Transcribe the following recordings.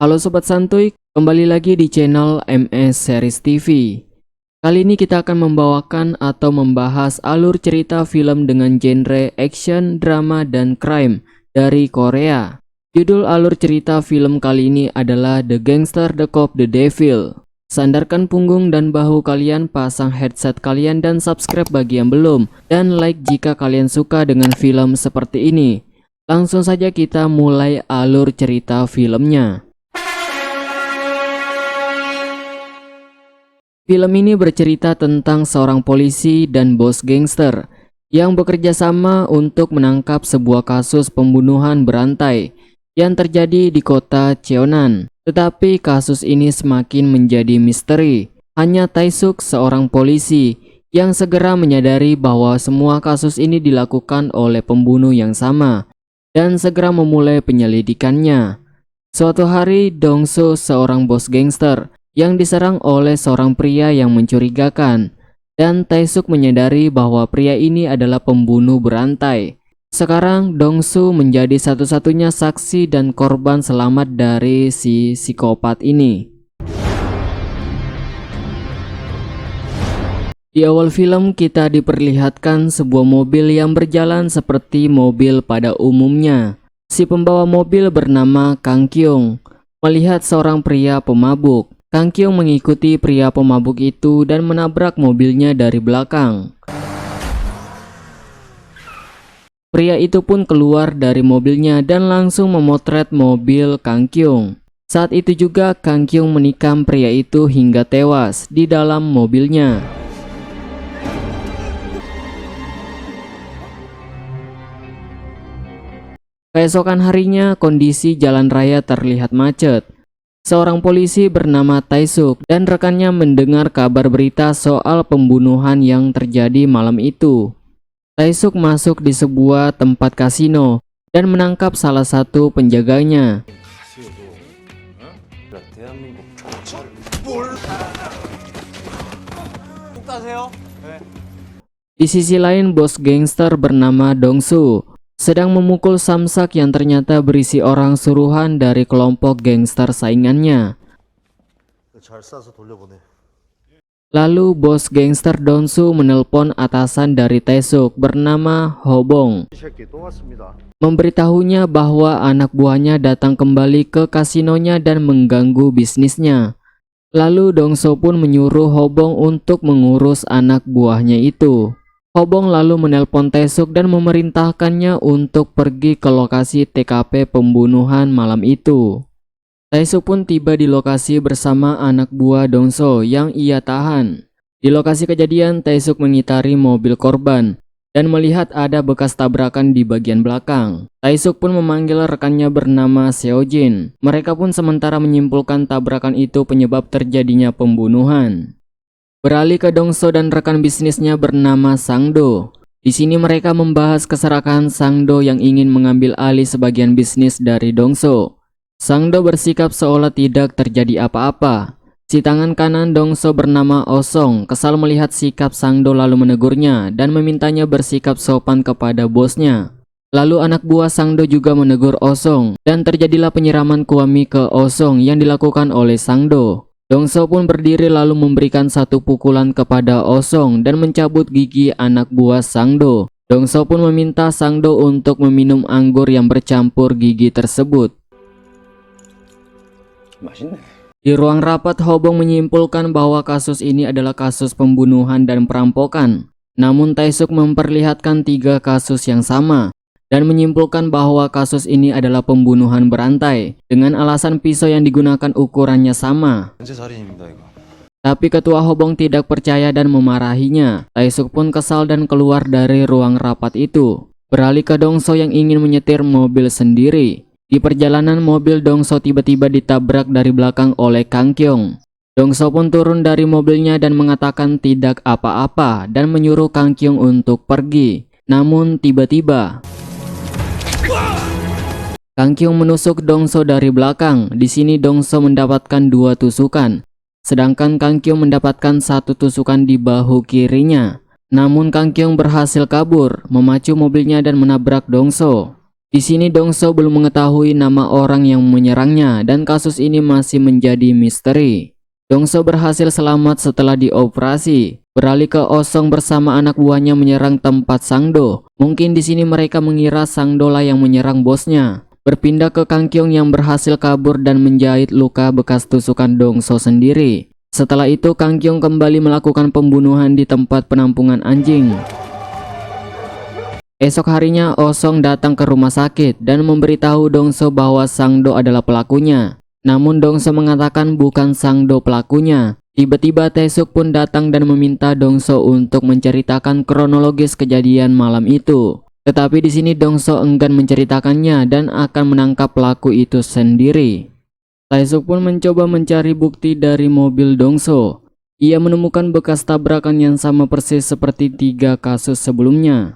Halo Sobat Santuy, kembali lagi di channel MS Series TV. Kali ini kita akan membawakan atau membahas alur cerita film dengan genre action, drama, dan crime dari Korea. Judul alur cerita film kali ini adalah The Gangster, The Cop, The Devil. Sandarkan punggung dan bahu kalian, pasang headset kalian, dan subscribe bagi yang belum. Dan like jika kalian suka dengan film seperti ini. Langsung saja kita mulai alur cerita filmnya. Film ini bercerita tentang seorang polisi dan bos gangster yang bekerja sama untuk menangkap sebuah kasus pembunuhan berantai yang terjadi di kota Cheonan. Tetapi kasus ini semakin menjadi misteri. Hanya Tae-suk, seorang polisi yang segera menyadari bahwa semua kasus ini dilakukan oleh pembunuh yang sama dan segera memulai penyelidikannya. Suatu hari, Dong-soo, seorang bos gangster yang diserang oleh seorang pria yang mencurigakan, dan Tae-suk menyadari bahwa pria ini adalah pembunuh berantai. Sekarang Dong-soo menjadi satu-satunya saksi dan korban selamat dari si psikopat ini. Di awal film kita diperlihatkan sebuah mobil yang berjalan seperti mobil pada umumnya. Si pembawa mobil bernama Kang Kyung melihat seorang pria pemabuk. Kang Kyung mengikuti pria pemabuk itu dan menabrak mobilnya dari belakang. Pria itu pun keluar dari mobilnya dan langsung memotret mobil Kang Kyung. Saat itu juga Kang Kyung menikam pria itu hingga tewas di dalam mobilnya. Keesokan harinya, kondisi jalan raya terlihat macet. Seorang polisi bernama Tae-suk dan rekannya mendengar kabar berita soal pembunuhan yang terjadi malam itu. Tae-suk masuk di sebuah tempat kasino dan menangkap salah satu penjaganya. Di sisi lain, bos gangster bernama Dong-soo sedang memukul samsak yang ternyata berisi orang suruhan dari kelompok gangster saingannya. Lalu bos gangster Dong-soo menelpon atasan dari Tae-suk bernama Hobong, memberitahunya bahwa anak buahnya datang kembali ke kasinonya dan mengganggu bisnisnya. Lalu Dong-soo pun menyuruh Hobong untuk mengurus anak buahnya itu. Hobong lalu menelpon Tae-suk dan memerintahkannya untuk pergi ke lokasi TKP pembunuhan malam itu. Tae-suk pun tiba di lokasi bersama anak buah Dong-soo yang ia tahan. Di lokasi kejadian, Tae-suk mengitari mobil korban dan melihat ada bekas tabrakan di bagian belakang. Tae-suk pun memanggil rekannya bernama Seo-jin. Mereka pun sementara menyimpulkan tabrakan itu penyebab terjadinya pembunuhan. Beralih ke Dong-soo dan rekan bisnisnya bernama Sang-do. Di sini mereka membahas keserakahan Sang-do yang ingin mengambil alih sebagian bisnis dari Dong-soo. Sang-do bersikap seolah tidak terjadi apa-apa. Si tangan kanan Dong-soo bernama Oh-song kesal melihat sikap Sang-do lalu menegurnya dan memintanya bersikap sopan kepada bosnya. Lalu anak buah Sang-do juga menegur Oh-song dan terjadilah penyiraman kuami ke Oh-song yang dilakukan oleh Sang-do. Dong-soo pun berdiri lalu memberikan satu pukulan kepada Oh-song dan mencabut gigi anak buah Sang-do. Dong-soo pun meminta Sang-do untuk meminum anggur yang bercampur gigi tersebut. Di ruang rapat, Hobong menyimpulkan bahwa kasus ini adalah kasus pembunuhan dan perampokan. Namun Tae-suk memperlihatkan 3 kasus yang sama dan menyimpulkan bahwa kasus ini adalah pembunuhan berantai dengan alasan pisau yang digunakan ukurannya sama. Tapi ketua Hobong tidak percaya dan memarahinya. Tae-suk pun kesal dan keluar dari ruang rapat itu. Beralih ke Dong-soo yang ingin menyetir mobil sendiri. Di perjalanan mobil Dong-soo tiba-tiba ditabrak dari belakang oleh Kang Kyung. Dong-soo pun turun dari mobilnya dan mengatakan tidak apa-apa dan menyuruh Kang Kyung untuk pergi. Namun tiba-tiba Kang Kyung menusuk Dong-soo dari belakang. Di sini Dong-soo mendapatkan 2 tusukan, sedangkan Kang Kyung mendapatkan 1 tusukan di bahu kirinya. Namun Kang Kyung berhasil kabur, memacu mobilnya dan menabrak Dong-soo. Di sini Dongso belum mengetahui nama orang yang menyerangnya dan kasus ini masih menjadi misteri. Dongso berhasil selamat setelah dioperasi. Beralih ke Osong bersama anak buahnya menyerang tempat Sangdo. Mungkin di sini mereka mengira Sangdo lah yang menyerang bosnya. Berpindah ke Kang Kyung yang berhasil kabur dan menjahit luka bekas tusukan Dongso sendiri. Setelah itu Kang Kyung kembali melakukan pembunuhan di tempat penampungan anjing. Esok harinya Osong datang ke rumah sakit dan memberitahu Dongso bahwa Sangdo adalah pelakunya. Namun Dongso mengatakan bukan Sangdo pelakunya. Tiba-tiba Taesuk pun datang dan meminta Dongso untuk menceritakan kronologis kejadian malam itu. Tetapi di sini Dongso enggan menceritakannya dan akan menangkap pelaku itu sendiri. Taesuk pun mencoba mencari bukti dari mobil Dongso. Ia menemukan bekas tabrakan yang sama persis seperti 3 kasus sebelumnya.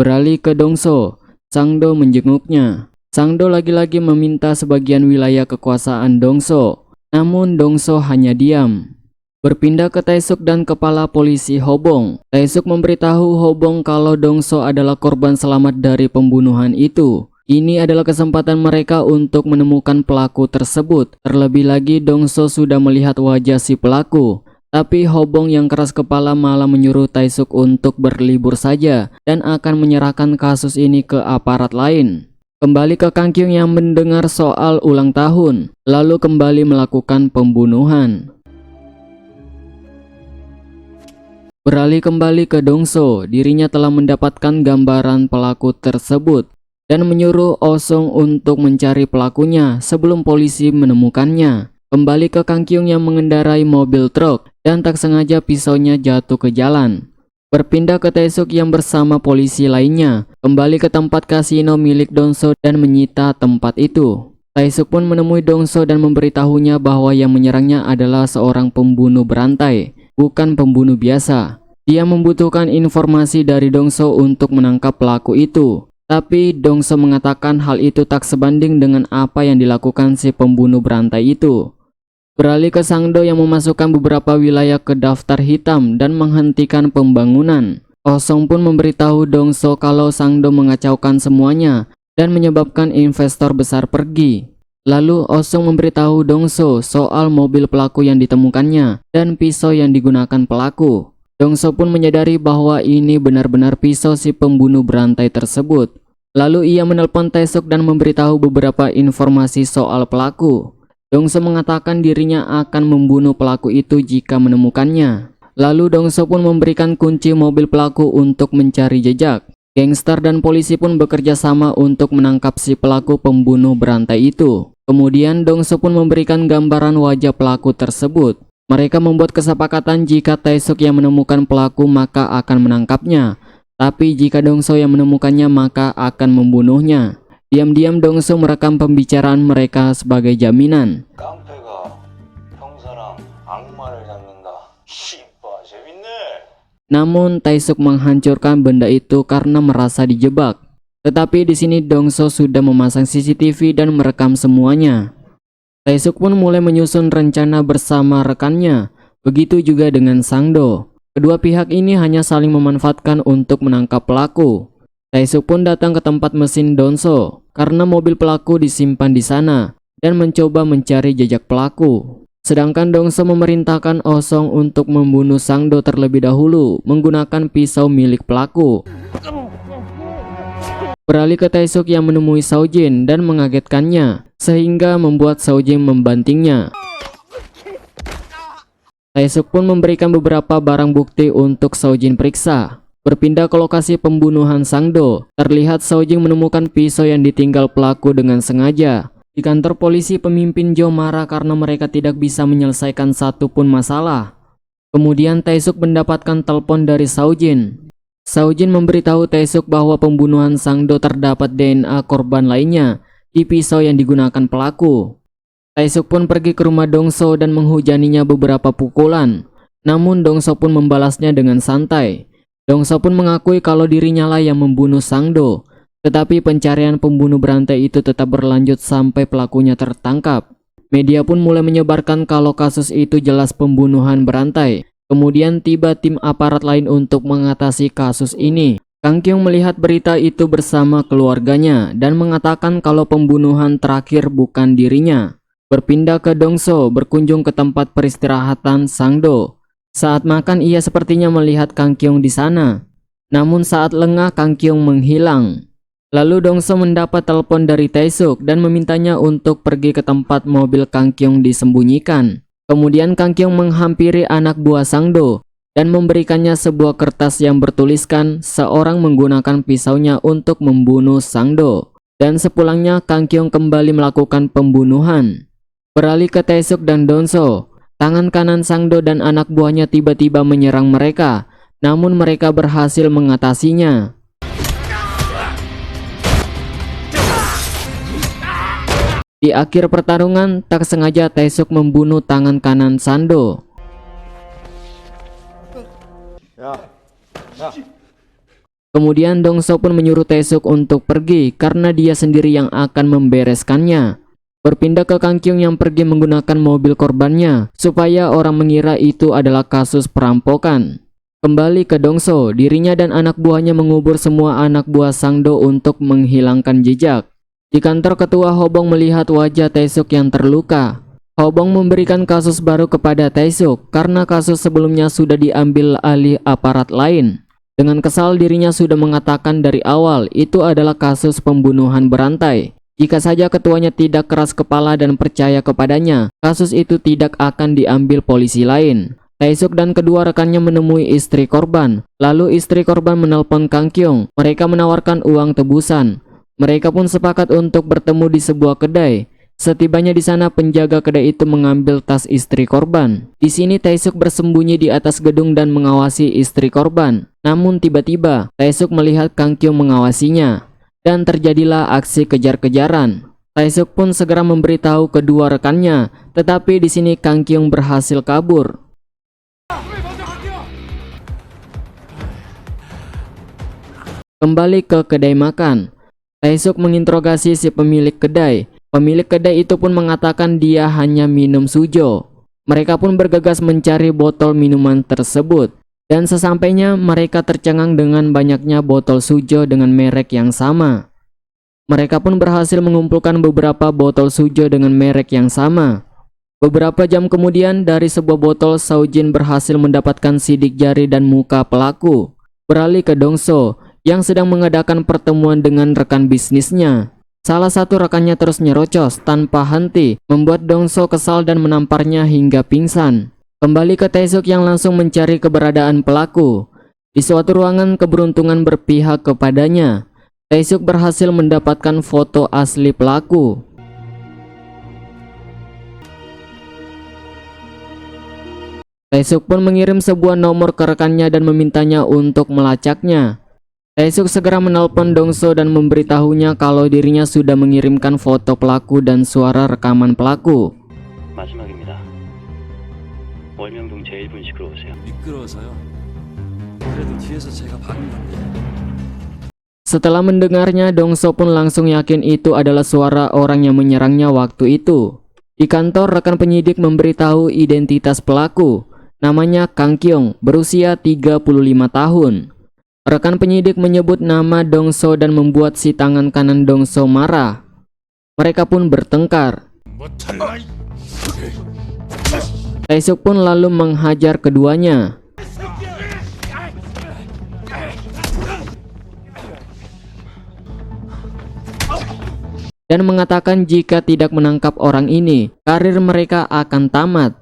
Beralih ke Dongso, Sangdo menjenguknya. Sangdo lagi-lagi meminta sebagian wilayah kekuasaan Dongso, namun Dongso hanya diam. Berpindah ke Taesuk dan kepala polisi Hobong. Taesuk memberitahu Hobong kalau Dongso adalah korban selamat dari pembunuhan itu. Ini adalah kesempatan mereka untuk menemukan pelaku tersebut. Terlebih lagi Dongso sudah melihat wajah si pelaku. Tapi Hobong yang keras kepala malah menyuruh Taesuk untuk berlibur saja dan akan menyerahkan kasus ini ke aparat lain. Kembali ke Kang Kyung yang mendengar soal ulang tahun, lalu kembali melakukan pembunuhan. Beralih kembali ke Dongso, dirinya telah mendapatkan gambaran pelaku tersebut dan menyuruh Osong untuk mencari pelakunya sebelum polisi menemukannya. Kembali ke Kang Kyung yang mengendarai mobil truk dan tak sengaja pisaunya jatuh ke jalan. Berpindah ke Taesuk yang bersama polisi lainnya, kembali ke tempat kasino milik Dongso dan menyita tempat itu. Taesuk pun menemui Dongso dan memberitahunya bahwa yang menyerangnya adalah seorang pembunuh berantai, bukan pembunuh biasa. Dia membutuhkan informasi dari Dongso untuk menangkap pelaku itu. Tapi Dongso mengatakan hal itu tak sebanding dengan apa yang dilakukan si pembunuh berantai itu. Beralih ke Sangdo yang memasukkan beberapa wilayah ke daftar hitam dan menghentikan pembangunan. Osong pun memberitahu Dongso kalau Sangdo mengacaukan semuanya dan menyebabkan investor besar pergi. Lalu Osong memberitahu Dongso soal mobil pelaku yang ditemukannya dan pisau yang digunakan pelaku. Dongso pun menyadari bahwa ini benar-benar pisau si pembunuh berantai tersebut. Lalu ia menelpon Taesuk dan memberitahu beberapa informasi soal pelaku. Dongso mengatakan dirinya akan membunuh pelaku itu jika menemukannya. Lalu Dongso pun memberikan kunci mobil pelaku untuk mencari jejak. Gangster dan polisi pun bekerja sama untuk menangkap si pelaku pembunuh berantai itu. Kemudian Dongso pun memberikan gambaran wajah pelaku tersebut. Mereka membuat kesepakatan jika Taesuk yang menemukan pelaku maka akan menangkapnya. Tapi jika Dongso yang menemukannya maka akan membunuhnya. Diam-diam Dongso merekam pembicaraan mereka sebagai jaminan. Namun Taesuk menghancurkan benda itu karena merasa dijebak. Tetapi di sini Dongso sudah memasang CCTV dan merekam semuanya. Taesuk pun mulai menyusun rencana bersama rekannya. Begitu juga dengan Sangdo. Kedua pihak ini hanya saling memanfaatkan untuk menangkap pelaku. Taesuk pun datang ke tempat mesin Dongso karena mobil pelaku disimpan di sana dan mencoba mencari jejak pelaku. Sedangkan Dongso memerintahkan Osong untuk membunuh Sangdo terlebih dahulu menggunakan pisau milik pelaku. Beralih ke Taesuk yang menemui Seojin dan mengagetkannya sehingga membuat Seojin membantingnya. Taesuk pun memberikan beberapa barang bukti untuk Seojin periksa. Berpindah ke lokasi pembunuhan Sangdo, terlihat Seojin menemukan pisau yang ditinggal pelaku dengan sengaja. Di kantor polisi, pemimpin Jo marah karena mereka tidak bisa menyelesaikan satupun masalah. Kemudian Taesuk mendapatkan telepon dari Seojin. Seojin memberitahu Taesuk bahwa pembunuhan Sangdo terdapat DNA korban lainnya di pisau yang digunakan pelaku. Taesuk pun pergi ke rumah Dongso dan menghujaninya beberapa pukulan. Namun Dongso pun membalasnya dengan santai. Dongso pun mengakui kalau dirinya lah yang membunuh Sangdo. Tetapi pencarian pembunuh berantai itu tetap berlanjut sampai pelakunya tertangkap. Media pun mulai menyebarkan kalau kasus itu jelas pembunuhan berantai. Kemudian tiba tim aparat lain untuk mengatasi kasus ini. Kang Kyung melihat berita itu bersama keluarganya dan mengatakan kalau pembunuhan terakhir bukan dirinya. Berpindah ke Dongso, berkunjung ke tempat peristirahatan Sangdo. Saat makan ia sepertinya melihat Kang Kyung di sana. Namun saat lengah Kang Kyung menghilang. Lalu Dongso mendapat telepon dari Taesuk dan memintanya untuk pergi ke tempat mobil Kang Kyung disembunyikan. Kemudian Kang Kyung menghampiri anak buah Sangdo dan memberikannya sebuah kertas yang bertuliskan seorang menggunakan pisaunya untuk membunuh Sangdo. Dan sepulangnya Kang Kyung kembali melakukan pembunuhan. Beralih ke Taesuk dan Dongso, tangan kanan Sangdo dan anak buahnya tiba-tiba menyerang mereka, namun mereka berhasil mengatasinya. Di akhir pertarungan, tak sengaja Taesuk membunuh tangan kanan Sando. Kemudian Dongso pun menyuruh Taesuk untuk pergi karena dia sendiri yang akan membereskannya. Berpindah ke Kang Kyung yang pergi menggunakan mobil korbannya supaya orang mengira itu adalah kasus perampokan. Kembali ke Dongso, dirinya dan anak buahnya mengubur semua anak buah Sangdo untuk menghilangkan jejak. Di kantor ketua Hobong melihat wajah Taesuk yang terluka. Hobong memberikan kasus baru kepada Taesuk karena kasus sebelumnya sudah diambil alih aparat lain. Dengan kesal dirinya sudah mengatakan dari awal itu adalah kasus pembunuhan berantai. Jika saja ketuanya tidak keras kepala dan percaya kepadanya, kasus itu tidak akan diambil polisi lain. Taesuk dan kedua rekannya menemui istri korban. Lalu istri korban menelpon Kang Kyung. Mereka menawarkan uang tebusan. Mereka pun sepakat untuk bertemu di sebuah kedai. Setibanya di sana, penjaga kedai itu mengambil tas istri korban. Di sini Taesuk bersembunyi di atas gedung dan mengawasi istri korban. Namun tiba-tiba Taesuk melihat Kang Kyung mengawasinya dan terjadilah aksi kejar-kejaran. Taesuk pun segera memberitahu kedua rekannya, tetapi di sini Kang Kyung berhasil kabur. Kembali ke kedai makan. Taesuk menginterogasi si pemilik kedai. Pemilik kedai itu pun mengatakan dia hanya minum sujo. Mereka pun bergegas mencari botol minuman tersebut. Dan sesampainya mereka tercengang dengan banyaknya botol sujo dengan merek yang sama. Mereka pun berhasil mengumpulkan beberapa botol sujo dengan merek yang sama. Beberapa jam kemudian dari sebuah botol Saojin berhasil mendapatkan sidik jari dan muka pelaku. Beralih ke Dongso yang sedang mengadakan pertemuan dengan rekan bisnisnya. Salah satu rekannya terus nyerocos tanpa henti, membuat Dongso kesal dan menamparnya hingga pingsan. Kembali ke Taesuk yang langsung mencari keberadaan pelaku. Di suatu ruangan keberuntungan berpihak kepadanya. Taesuk berhasil mendapatkan foto asli pelaku. Taesuk pun mengirim sebuah nomor ke rekannya dan memintanya untuk melacaknya. Taesuk segera menelpon Dongso dan memberitahunya kalau dirinya sudah mengirimkan foto pelaku dan suara rekaman pelaku. 마지막입니다. 월명동 제1분식으로 오세요. 미끄러워서요. 그래도 뒤에서 제가 박은 건데. Setelah mendengarnya, Dongso pun langsung yakin itu adalah suara orang yang menyerangnya waktu itu. Di kantor, rekan penyidik memberitahu identitas pelaku. Namanya Kang Kyung, berusia 35 tahun. Rekan penyidik menyebut nama Dongso dan membuat si tangan kanan Dongso marah. Mereka pun bertengkar. Taesuk pun lalu menghajar keduanya. Dan mengatakan jika tidak menangkap orang ini, karir mereka akan tamat.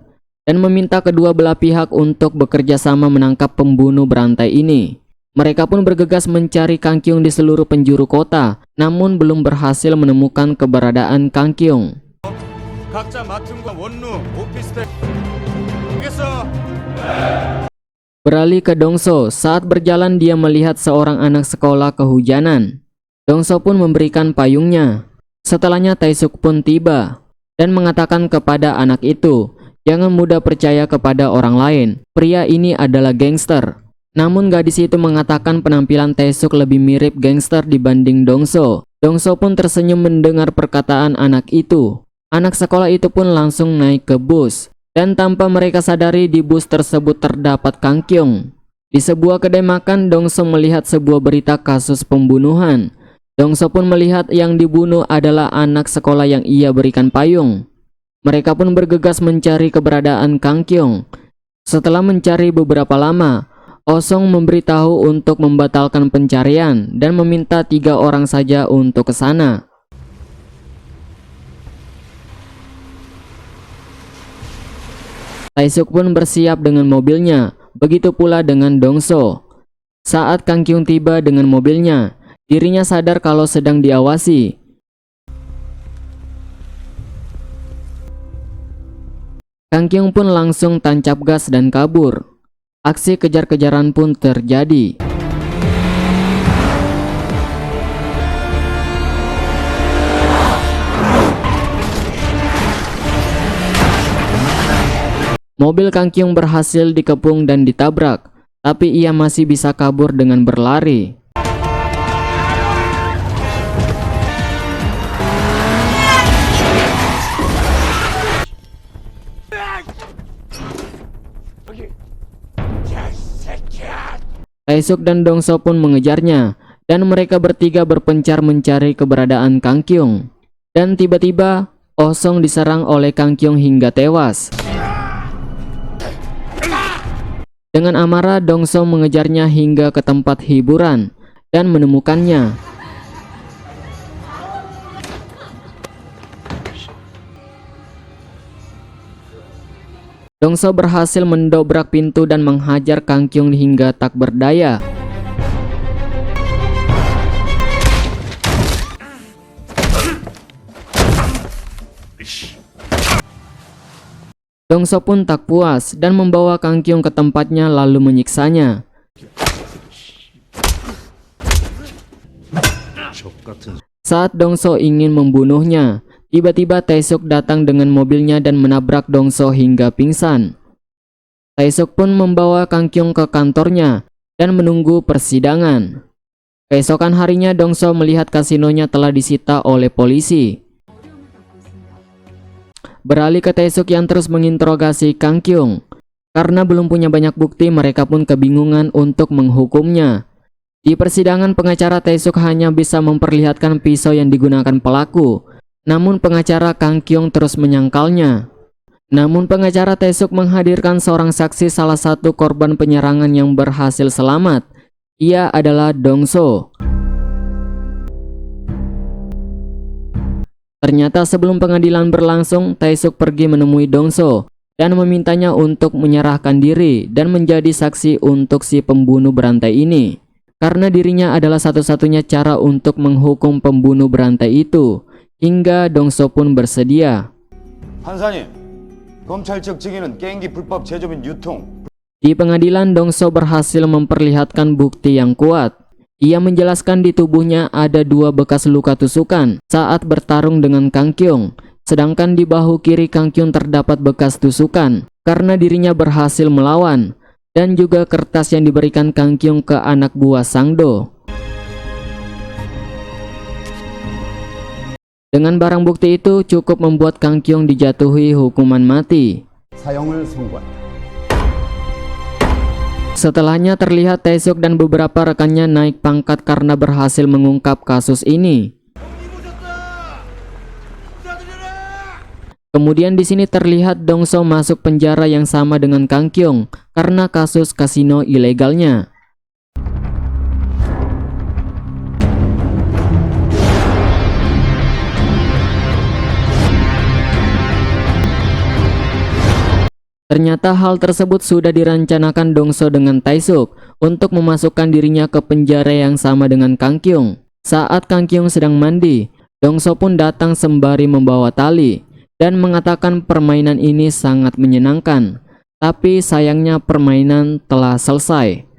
Dan meminta kedua belah pihak untuk bekerja sama menangkap pembunuh berantai ini. Mereka pun bergegas mencari Kang Kyung di seluruh penjuru kota, namun belum berhasil menemukan keberadaan Kang Kyung. Beralih ke Dongso, saat berjalan dia melihat seorang anak sekolah kehujanan. Dongso pun memberikan payungnya. Setelahnya Taesuk pun tiba dan mengatakan kepada anak itu, jangan mudah percaya kepada orang lain. Pria ini adalah gangster. Namun gadis itu mengatakan penampilan Taesuk lebih mirip gangster dibanding Dongso. Dongso pun tersenyum mendengar perkataan anak itu. Anak sekolah itu pun langsung naik ke bus. Dan tanpa mereka sadari di bus tersebut terdapat Kang Kyung. Di sebuah kedai makan, Dongso melihat sebuah berita kasus pembunuhan. Dongso pun melihat yang dibunuh adalah anak sekolah yang ia berikan payung. Mereka pun bergegas mencari keberadaan Kang Kyung. Setelah mencari beberapa lama, Osong memberitahu untuk membatalkan pencarian dan meminta 3 orang saja untuk ke sana. Taesuk pun bersiap dengan mobilnya, begitu pula dengan Dongso. Saat Kang Kyung tiba dengan mobilnya, dirinya sadar kalau sedang diawasi. Kang Kyung pun langsung tancap gas dan kabur. Aksi kejar-kejaran pun terjadi. Mobil Kang Kyung berhasil dikepung dan ditabrak, tapi ia masih bisa kabur dengan berlari. Taesuk dan Dongso pun mengejarnya, dan mereka bertiga berpencar mencari keberadaan Kang Kyung. Dan tiba-tiba, Osong diserang oleh Kang Kyung hingga tewas. Dengan amarah, Dongso mengejarnya hingga ke tempat hiburan dan menemukannya. Dongso berhasil mendobrak pintu dan menghajar Kang Kyung hingga tak berdaya. Dongso pun tak puas dan membawa Kang Kyung ke tempatnya lalu menyiksanya. Saat Dongso ingin membunuhnya, tiba-tiba Taesuk datang dengan mobilnya dan menabrak Dongso hingga pingsan. Taesuk pun membawa Kang Kyung ke kantornya dan menunggu persidangan. Keesokan harinya, Dongso melihat kasinonya telah disita oleh polisi. Beralih ke Taesuk yang terus menginterogasi Kang Kyung. Karena belum punya banyak bukti, mereka pun kebingungan untuk menghukumnya. Di persidangan, pengacara Taesuk hanya bisa memperlihatkan pisau yang digunakan pelaku. Namun pengacara Kang Kyung terus menyangkalnya. Namun pengacara Taesuk menghadirkan seorang saksi, salah satu korban penyerangan yang berhasil selamat. Ia adalah Dongso. Ternyata sebelum pengadilan berlangsung, Taesuk pergi menemui Dongso dan memintanya untuk menyerahkan diri dan menjadi saksi untuk si pembunuh berantai ini. Karena dirinya adalah satu-satunya cara untuk menghukum pembunuh berantai itu. Hingga Dongso pun bersedia. 판사님, 검찰 측 증인은 게임기 불법 제조 및 유통. Di pengadilan, Dongso berhasil memperlihatkan bukti yang kuat. Ia menjelaskan di tubuhnya ada 2 bekas luka tusukan saat bertarung dengan Kang Kyung. Sedangkan di bahu kiri Kang Kyung terdapat bekas tusukan karena dirinya berhasil melawan. Dan juga kertas yang diberikan Kang Kyung ke anak buah Sangdo. Dengan barang bukti itu cukup membuat Kang Kyung dijatuhi hukuman mati. 사형을 선고한다. Setelahnya terlihat Taesuk dan beberapa rekannya naik pangkat karena berhasil mengungkap kasus ini. Kemudian di sini terlihat Dongso masuk penjara yang sama dengan Kang Kyung karena kasus kasino ilegalnya. Ternyata hal tersebut sudah dirancanakan Dongso dengan Taesuk untuk memasukkan dirinya ke penjara yang sama dengan Kang Kyung. Saat Kang Kyung sedang mandi, Dongso pun datang sembari membawa tali dan mengatakan permainan ini sangat menyenangkan. Tapi sayangnya permainan telah selesai.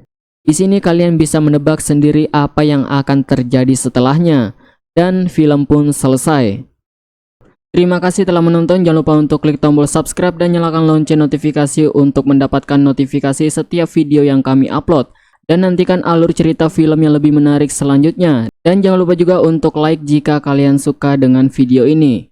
Di sini kalian bisa menebak sendiri apa yang akan terjadi setelahnya dan film pun selesai. Terima kasih telah menonton, jangan lupa untuk klik tombol subscribe dan nyalakan lonceng notifikasi untuk mendapatkan notifikasi setiap video yang kami upload. Dan nantikan alur cerita film yang lebih menarik selanjutnya. Dan jangan lupa juga untuk like jika kalian suka dengan video ini.